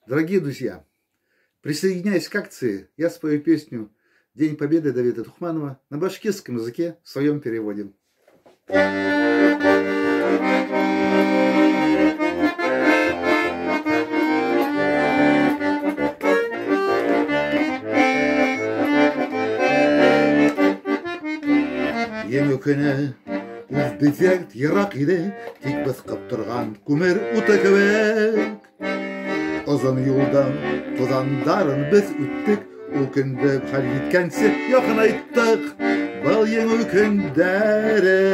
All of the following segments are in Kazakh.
Дорогие друзья, присоединяясь к акции, я спою песню «День Победы» Давида Тухманова на башкирском языке в своем переводе. Ең өкені Узбезерт Ирак иде, тик біз қып тұрған күмір уты кебек. Ұзын юлдан тозандарын біз үттік, ол күнді хал еткенсе яқын айттық. Бұл ең өкіндері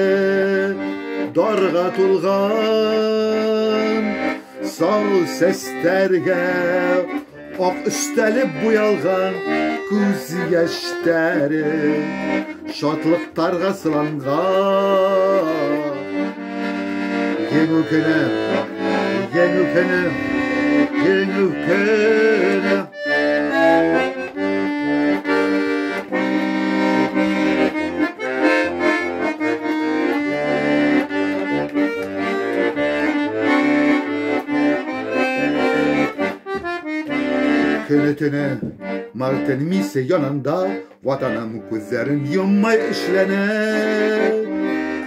дарға толған, сау сәстерге ақ үстеліп бұялған көз яштері шатлықтарға сыланған. Ең өкені, ең өкені, ең өкені. Күні-түні Мартин мисе yanında vatanım gözlerin yummay işlenir.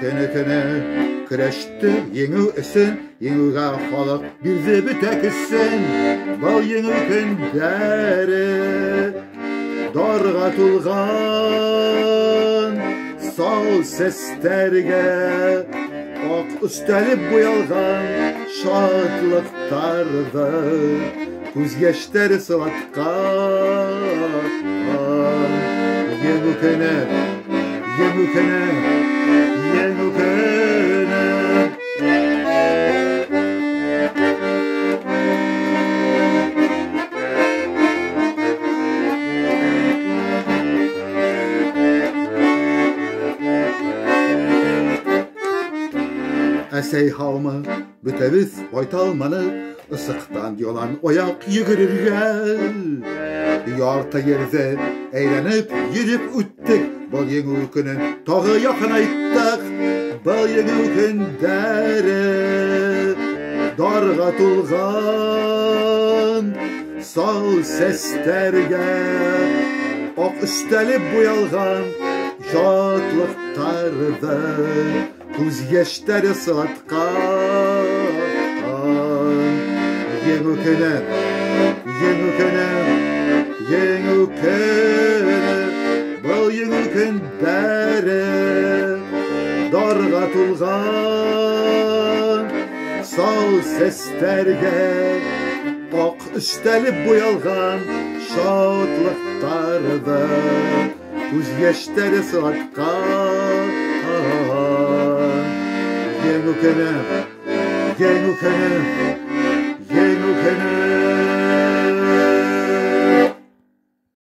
Күні-түні küreşti yeni üsün, yeniga xalıq birzi bütekissin. Bal yeni künderi darga tulgan, sağ seslerge ak üstelip buyalgan şadlıktardı. Көз яштері сылатқан. Ең өкені, ең өкені, ең өкені. Әсей халмы бүтәбіз айталманы, ısıktan yolan oyak yıgırırgen. Yarta yerde eğlenip yürüp üttik. Bal yeni ökünü tağı yakın ayttık. Bal yeni ökünderi darga tulgan, sağ seslerge ak üstelip buyalgan şatlıktardı. Kuz yeşleri sılatkan. Yeң өкені, ең өкені, ең өкені. Бұл ең өкіндері дарға толған, сау сестерге ақ үстеліп бұялған шатлықтарды көз яштері сылатқан. Ең өкені, ең өкені.